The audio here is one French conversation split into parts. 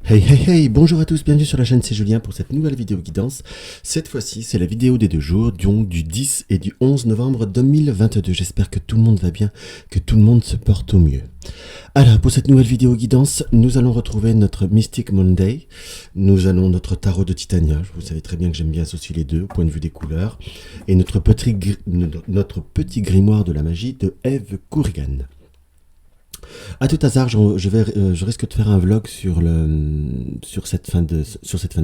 Hey hey hey, bonjour à tous, bienvenue sur la chaîne, c'est Julien pour cette nouvelle vidéo guidance. Cette fois-ci, c'est la vidéo des 2 jours, donc du 10 et du 11 novembre 2022. J'espère que tout le monde va bien, que tout le monde se porte au mieux. Alors, pour cette nouvelle vidéo guidance, nous allons retrouver notre Mystic Monday. Nous allons notre tarot de Titania. Vous savez très bien que j'aime bien associer les deux au point de vue des couleurs. Et notre petit grimoire de la magie de Eve Corrigan. À tout hasard, je risque de faire un vlog sur cette fin de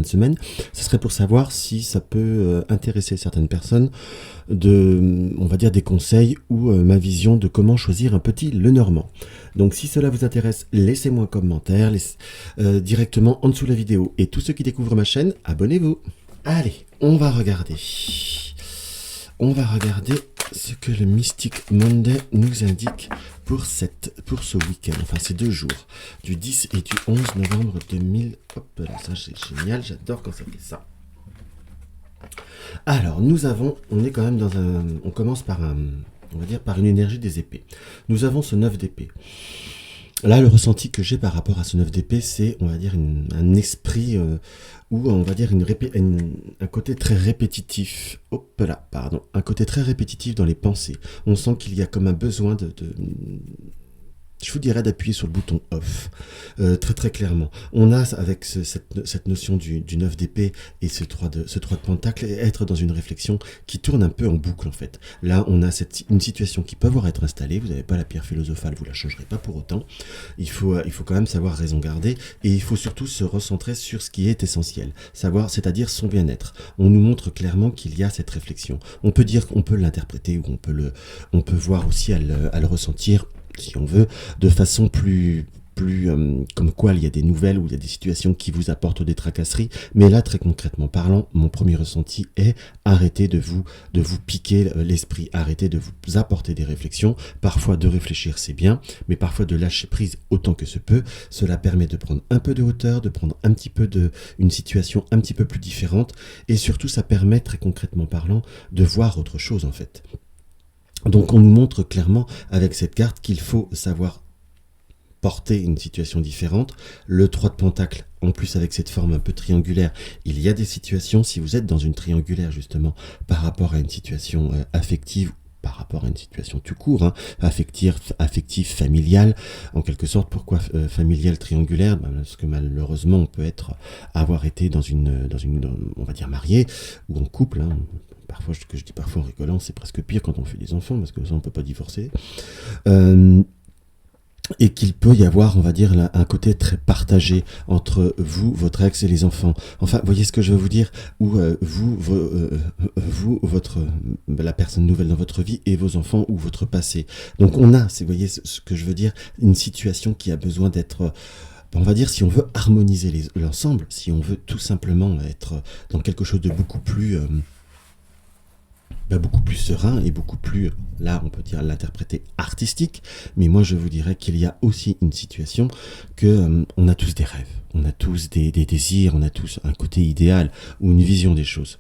semaine. Ce serait pour savoir si ça peut intéresser certaines personnes on va dire des conseils ou ma vision de comment choisir un petit Lenormand. Donc si cela vous intéresse, laissez-moi un commentaire directement en dessous de la vidéo. Et tous ceux qui découvrent ma chaîne, abonnez-vous. Allez, on va regarder. Ce que le Mystic Monday nous indique pour ce week-end, enfin ces 2 jours, du 10 et du 11 novembre 2000. Hop là, ça c'est génial, j'adore quand ça fait ça. Alors, on est quand même on commence par on va dire par une énergie des épées. Nous avons ce 9 d'épée. Là, le ressenti que j'ai par rapport à ce 9 d'épée, c'est, on va dire, un esprit, ou on va dire un côté très répétitif. Hop là, pardon. Un côté très répétitif dans les pensées. On sent qu'il y a comme un besoin je vous dirais d'appuyer sur le bouton off, très très clairement. On a avec cette notion du 9 d'épée et ce 3 de pentacle, être dans une réflexion qui tourne un peu en boucle en fait. Là on a une situation qui peut être installée, vous n'avez pas la pierre philosophale, vous la changerez pas pour autant. Il faut quand même savoir raison garder et il faut surtout se recentrer sur ce qui est essentiel, c'est-à-dire son bien-être. On nous montre clairement qu'il y a cette réflexion. On peut dire qu'on peut l'interpréter ou on peut voir aussi à le ressentir, si on veut, de façon plus comme quoi il y a des nouvelles ou il y a des situations qui vous apportent des tracasseries, mais là très concrètement parlant, mon premier ressenti est arrêtez de vous piquer l'esprit, arrêtez de vous apporter des réflexions. Parfois de réfléchir c'est bien, mais parfois de lâcher prise autant que se peut. Cela permet de prendre un peu de hauteur, de prendre un petit peu une situation un petit peu plus différente, et surtout ça permet très concrètement parlant de voir autre chose en fait. Donc on nous montre clairement avec cette carte qu'il faut savoir porter une situation différente. Le 3 de pentacle, en plus avec cette forme un peu triangulaire, il y a des situations, si vous êtes dans une triangulaire justement, par rapport à une situation affective, par rapport à une situation tout court, hein, affective, familiale, en quelque sorte. Pourquoi familiale triangulaire? Parce que malheureusement on peut avoir été on va dire marié ou en couple, hein. Parfois, ce que je dis parfois en rigolant, c'est presque pire quand on fait des enfants, parce que ça on peut pas divorcer. Et qu'il peut y avoir, on va dire, là, un côté très partagé entre vous, votre ex et les enfants. Enfin, vous voyez ce que je veux vous dire? Ou la personne nouvelle dans votre vie et vos enfants ou votre passé. Donc on a, vous voyez ce que je veux dire, une situation qui a besoin d'être... On va dire, si on veut harmoniser l'ensemble, si on veut tout simplement être dans quelque chose de beaucoup plus serein et beaucoup plus, là on peut dire l'interpréter artistique, mais moi je vous dirais qu'il y a aussi une situation que on a tous des rêves, on a tous des désirs, on a tous un côté idéal ou une vision des choses.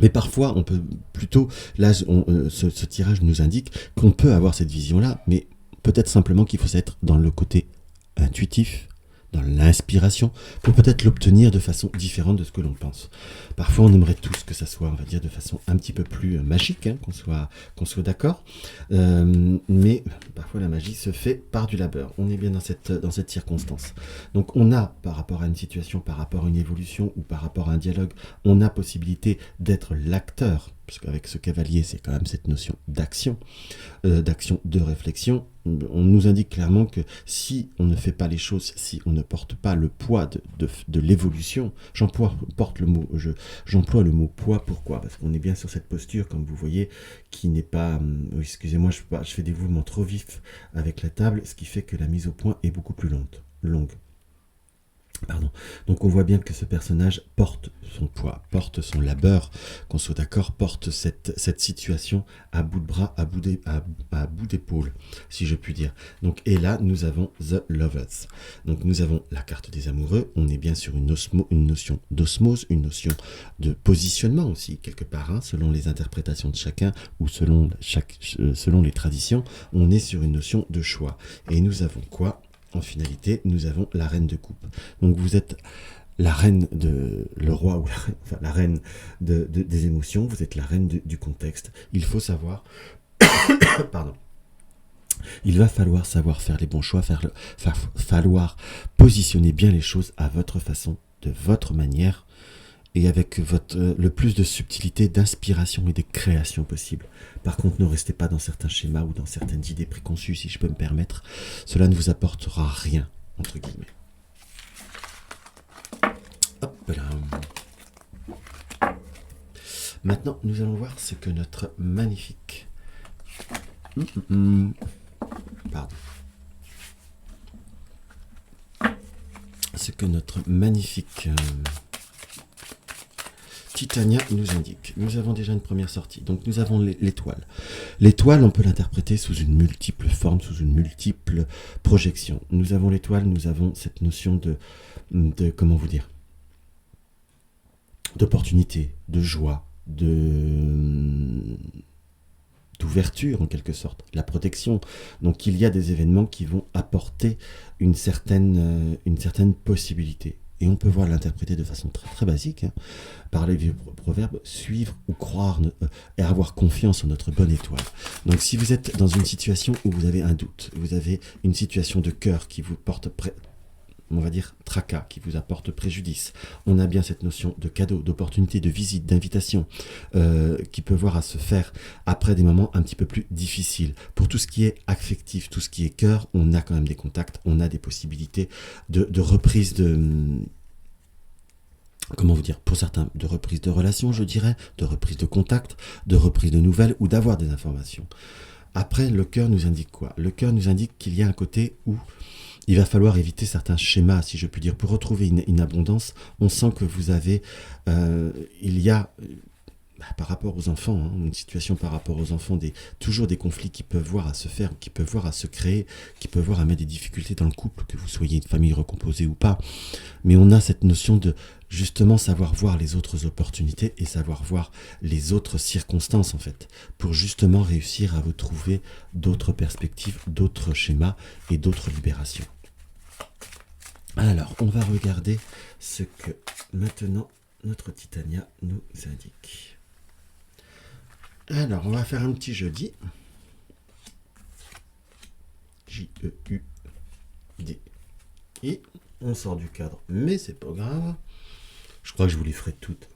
Mais parfois on peut plutôt, là ce tirage nous indique qu'on peut avoir cette vision-là, mais peut-être simplement qu'il faut être dans le côté intuitif, dans l'inspiration, pour peut-être l'obtenir de façon différente de ce que l'on pense. Parfois, on aimerait tous que ça soit, on va dire, de façon un petit peu plus magique, hein, qu'on soit d'accord, mais parfois la magie se fait par du labeur. On est bien dans cette circonstance. Donc on a, par rapport à une situation, par rapport à une évolution ou par rapport à un dialogue, on a possibilité d'être l'acteur, parce qu'avec ce cavalier, c'est quand même cette notion d'action, de réflexion. On nous indique clairement que si on ne fait pas les choses, si on ne porte pas le poids de l'évolution, j'emploie le mot poids, pourquoi? Parce qu'on est bien sur cette posture, comme vous voyez, qui n'est pas... excusez-moi, je fais des mouvements trop vifs avec la table, ce qui fait que la mise au point est beaucoup plus longue. Pardon. Donc on voit bien que ce personnage porte son poids, porte son labeur, qu'on soit d'accord, porte cette situation à bout de bras, à bout d'épaule, si je puis dire. Donc, et là, nous avons The Lovers. Donc nous avons la carte des amoureux, on est bien sur une notion d'osmose, une notion de positionnement aussi, quelque part, hein, selon les interprétations de chacun ou selon les traditions, on est sur une notion de choix. Et nous avons quoi? en finalité, nous avons la reine de coupe. Donc vous êtes la reine le roi ou la reine des émotions, vous êtes la reine du contexte. Il faut savoir, pardon, il va falloir savoir faire les bons choix, falloir positionner bien les choses à votre façon, de votre manière, et avec le plus de subtilité, d'inspiration et de création possible. Par contre, ne restez pas dans certains schémas ou dans certaines idées préconçues, si je peux me permettre. Cela ne vous apportera rien, entre guillemets. Hop là. Maintenant, nous allons voir ce que notre magnifique... Pardon. Ce que notre magnifique... Titania nous indique. Nous avons déjà une première sortie. Donc nous avons l'étoile. L'étoile, on peut l'interpréter sous une multiple forme, sous une multiple projection. Nous avons l'étoile, nous avons cette notion de comment vous dire, d'opportunité, de joie, d'ouverture en quelque sorte, la protection. Donc il y a des événements qui vont apporter une certaine possibilité. Et on peut voir l'interpréter de façon très, très basique, hein, par les vieux proverbes, suivre ou croire et avoir confiance en notre bonne étoile. Donc si vous êtes dans une situation où vous avez un doute, vous avez une situation de cœur qui vous porte, on va dire, tracas, qui vous apporte préjudice, on a bien cette notion de cadeau, d'opportunité, de visite, d'invitation, qui peut voir à se faire après des moments un petit peu plus difficiles. Pour tout ce qui est affectif, tout ce qui est cœur, on a quand même des contacts, on a des possibilités de reprise comment vous dire, pour certains, de reprise de relations, je dirais, de reprise de contact, de reprise de nouvelles ou d'avoir des informations. Après, le cœur nous indique quoi? Le cœur nous indique qu'il y a un côté où il va falloir éviter certains schémas, si je puis dire. Pour retrouver une abondance, on sent que vous avez... il y a... par rapport aux enfants, hein, une situation par rapport aux enfants, toujours des conflits qui peuvent voir à se faire, qui peuvent voir à se créer, qui peuvent voir à mettre des difficultés dans le couple, que vous soyez une famille recomposée ou pas. Mais on a cette notion de justement savoir voir les autres opportunités et savoir voir les autres circonstances en fait, pour justement réussir à vous trouver d'autres perspectives, d'autres schémas et d'autres libérations. Alors, on va regarder ce que maintenant notre Titania nous indique. Alors, on va faire un petit jeudi. J-E-U-D. Et on sort du cadre, mais c'est pas grave. Je crois que je vous les ferai toutes.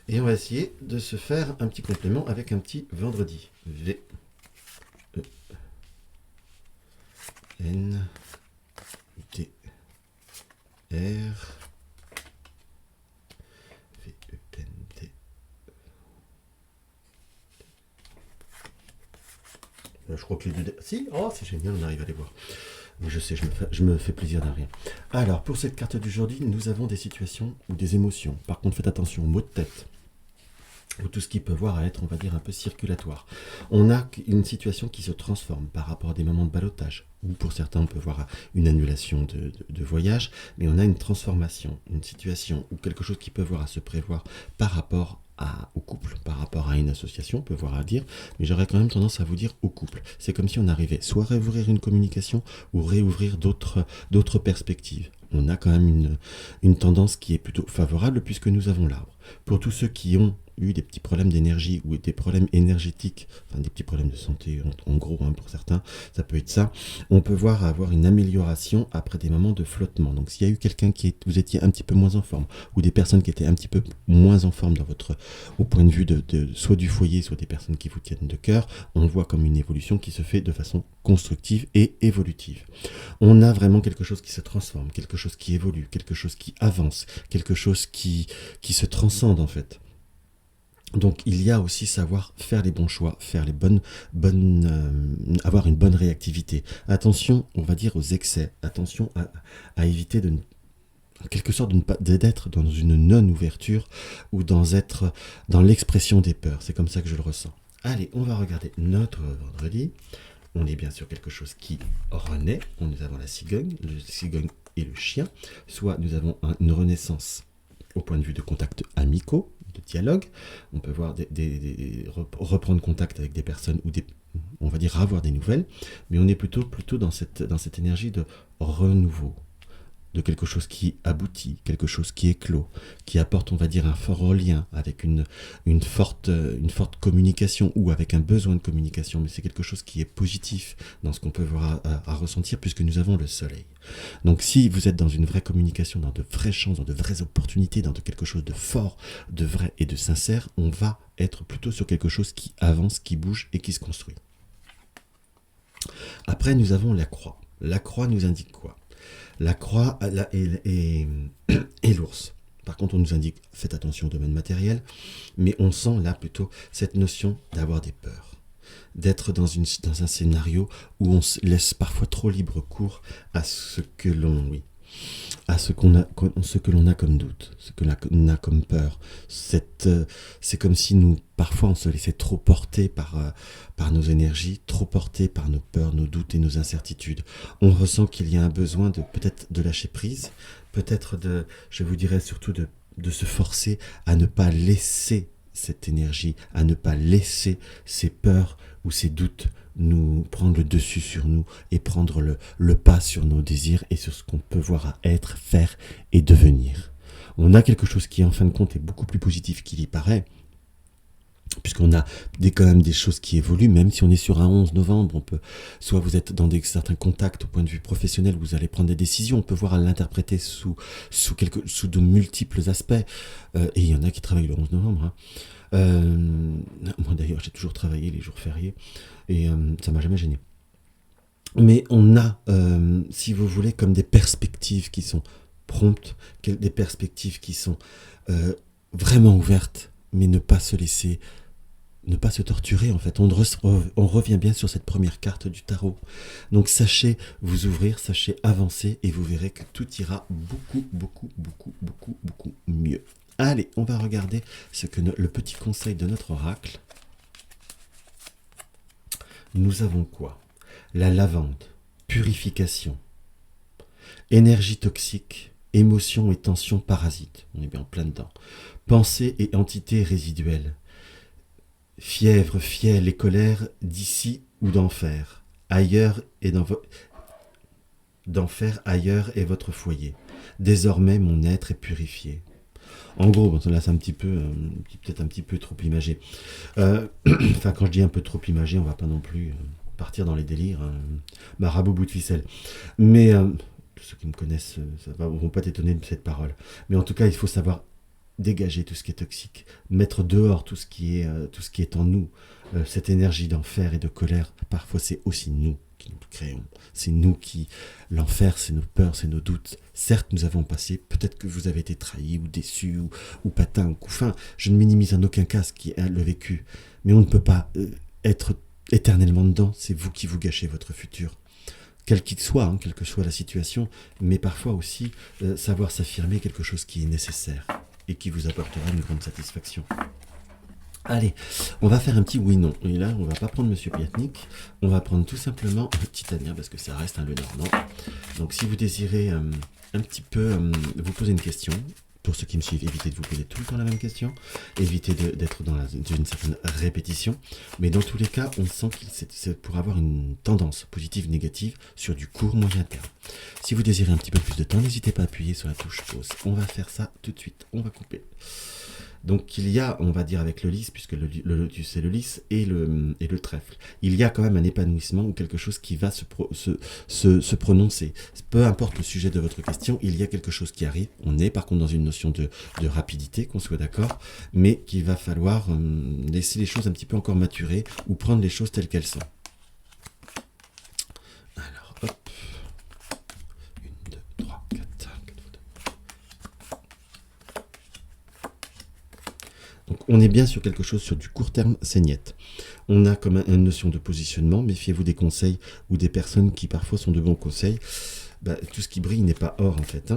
Et on va essayer de se faire un petit complément avec un petit vendredi. V. E. N. D. R. Je crois que les deux... Si, oh, c'est génial, on arrive à les voir. Je sais, je me fais plaisir d'un rien. Alors, pour cette carte d'aujourd'hui, nous avons des situations ou des émotions. Par contre, faites attention aux maux de tête, ou tout ce qui peut voir à être, on va dire, un peu circulatoire. On a une situation qui se transforme par rapport à des moments de ballottage, ou pour certains, on peut voir une annulation de voyage, mais on a une transformation, une situation, ou quelque chose qui peut voir à se prévoir par rapport au couple, par rapport à une association, on peut voir à dire, mais j'aurais quand même tendance à vous dire au couple. C'est comme si on arrivait soit à réouvrir une communication, ou réouvrir d'autres perspectives. On a quand même une tendance qui est plutôt favorable puisque nous avons l'arbre. Pour tous ceux qui ont eu des petits problèmes d'énergie ou des problèmes énergétiques, enfin des petits problèmes de santé en gros, hein, pour certains, ça peut être ça, on peut voir avoir une amélioration après des moments de flottement. Donc s'il y a eu quelqu'un vous étiez un petit peu moins en forme, ou des personnes qui étaient un petit peu moins en forme au point de vue soit du foyer, soit des personnes qui vous tiennent de cœur, on voit comme une évolution qui se fait de façon constructive et évolutive. On a vraiment quelque chose qui se transforme, quelque chose qui évolue, quelque chose qui avance, quelque chose qui se transcende en fait. Donc il y a aussi savoir faire les bons choix, faire les avoir une bonne réactivité. Attention, on va dire aux excès. Attention à éviter en quelque sorte d'être dans une non-ouverture ou d'être dans l'expression des peurs. C'est comme ça que je le ressens. Allez, on va regarder notre vendredi. On est bien sur quelque chose qui renaît. Nous avons la cigogne, le cigogne et le chien. Soit nous avons une renaissance au point de vue de contacts amicaux, de dialogue. On peut voir reprendre contact avec des personnes ou on va dire, avoir des nouvelles, mais on est plutôt dans cette énergie de renouveau, de quelque chose qui aboutit, quelque chose qui éclot, qui apporte, on va dire, un fort relien avec une forte communication ou avec un besoin de communication, mais c'est quelque chose qui est positif dans ce qu'on peut voir à ressentir puisque nous avons le soleil. Donc si vous êtes dans une vraie communication, dans de vraies chances, dans de vraies opportunités, dans de quelque chose de fort, de vrai et de sincère, on va être plutôt sur quelque chose qui avance, qui bouge et qui se construit. Après, nous avons la croix. La croix nous indique quoi? La croix et l'ours. Par contre, on nous indique, faites attention au domaine matériel, mais on sent là plutôt cette notion d'avoir des peurs, d'être dans un scénario où on se laisse parfois trop libre cours à ce que l'on, oui, à ce que l'on a comme doute, ce que l'on a comme peur. C'est comme si nous, parfois, on se laissait trop porter par nos énergies, trop porter par nos peurs, nos doutes et nos incertitudes. On ressent qu'il y a un besoin de peut-être de lâcher prise, peut-être je vous dirais surtout de se forcer à ne pas laisser cette énergie, à ne pas laisser ces peurs ou ces doutes nous prendre le dessus sur nous et prendre le pas sur nos désirs et sur ce qu'on peut voir à être, faire et devenir. On a quelque chose qui en fin de compte est beaucoup plus positif qu'il y paraît, puisqu'on a quand même des choses qui évoluent, même si on est sur un 11 novembre, soit vous êtes dans certains contacts au point de vue professionnel, vous allez prendre des décisions, on peut voir à l'interpréter sous de multiples aspects, et il y en a qui travaillent le 11 novembre, hein. Moi d'ailleurs j'ai toujours travaillé les jours fériés, et ça m'a jamais gêné. Mais on a, si vous voulez, comme des perspectives qui sont promptes, des perspectives qui sont vraiment ouvertes, mais ne pas se torturer en fait. On revient bien sur cette première carte du tarot. Donc sachez vous ouvrir, sachez avancer et vous verrez que tout ira beaucoup, beaucoup, beaucoup, beaucoup, beaucoup mieux. Allez, on va regarder ce que le petit conseil de notre oracle. Nous avons quoi? La lavande, purification, énergie toxique, émotions et tensions parasites. On est bien en plein dedans. Pensée et entités résiduelles. Fièvre, fiel et colère d'ici ou d'enfer. Ailleurs et d'enfer, ailleurs est votre foyer. Désormais, mon être est purifié. En gros, là c'est peut-être un petit peu trop imagé. Enfin, quand je dis un peu trop imagé, on va pas non plus partir dans les délires, marabout bout de ficelle. Mais tous ceux qui me connaissent, vont pas t'étonner de cette parole. Mais en tout cas, il faut savoir dégager tout ce qui est toxique, mettre dehors tout ce qui est en nous, cette énergie d'enfer et de colère. Parfois, c'est aussi nous qui nous créons. C'est nous qui... L'enfer, c'est nos peurs, c'est nos doutes. Certes, nous avons passé, peut-être que vous avez été trahi ou déçu ou patin ou couffin. Je ne minimise en aucun cas ce qui est le vécu. Mais on ne peut pas être éternellement dedans. C'est vous qui vous gâchez votre futur. Quel qu'il soit, quelle que soit la situation. Mais parfois aussi, savoir s'affirmer quelque chose qui est nécessaire et qui vous apportera une grande satisfaction. Allez, on va faire un petit oui-non. Et là, on va pas prendre Monsieur Piatnik, on va prendre tout simplement Titania, parce que ça reste un Lenormand. Donc si vous désirez un petit peu vous poser une question, pour ceux qui me suivent, évitez de vous poser tout le temps la même question, évitez d'être dans une certaine répétition, mais dans tous les cas, on sent que c'est pour avoir une tendance positive, négative, sur du court, moyen terme. Si vous désirez un petit peu plus de temps, n'hésitez pas à appuyer sur la touche pause. On va faire ça tout de suite, on va couper. Donc il y a, on va dire avec le lys, puisque le lotus c'est le lys et le trèfle, il y a quand même un épanouissement ou quelque chose qui va se prononcer. Peu importe le sujet de votre question, il y a quelque chose qui arrive. On est par contre dans une notion de rapidité, qu'on soit d'accord, mais qu'il va falloir laisser les choses un petit peu encore maturer ou prendre les choses telles qu'elles sont. Alors hop, 1, 2, 3, 4, 5. Donc on est bien sur quelque chose sur du court terme, c'est niet. On a comme une notion de positionnement, méfiez-vous des conseils ou des personnes qui parfois sont de bons conseils. Tout ce qui brille n'est pas or en fait.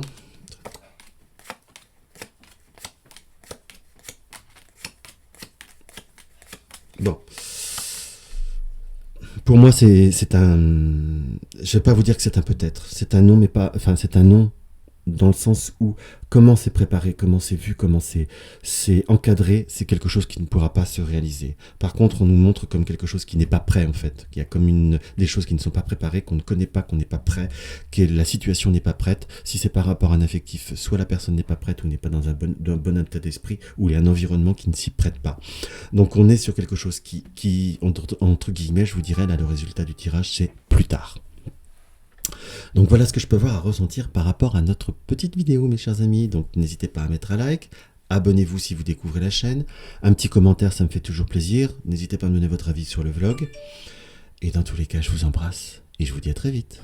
Bon. Pour moi c'est un... Je vais pas vous dire que c'est un peut-être. C'est un non mais pas... Enfin c'est un non dans le sens où comment c'est préparé, comment c'est vu, comment c'est encadré, c'est quelque chose qui ne pourra pas se réaliser. Par contre, on nous montre comme quelque chose qui n'est pas prêt en fait. Il y a comme des choses qui ne sont pas préparées, qu'on ne connaît pas, qu'on n'est pas prêt, que la situation n'est pas prête. Si c'est par rapport à un affectif, soit la personne n'est pas prête ou n'est pas dans un bon état d'esprit, ou il y a un environnement qui ne s'y prête pas. Donc on est sur quelque chose qui entre guillemets, je vous dirais, là le résultat du tirage, c'est plus tard. Donc voilà ce que je peux voir à ressentir par rapport à notre petite vidéo, mes chers amis. Donc n'hésitez pas à mettre un like, abonnez-vous si vous découvrez la chaîne, un petit commentaire, ça me fait toujours plaisir. N'hésitez pas à me donner votre avis sur le vlog. Et dans tous les cas, je vous embrasse et je vous dis à très vite.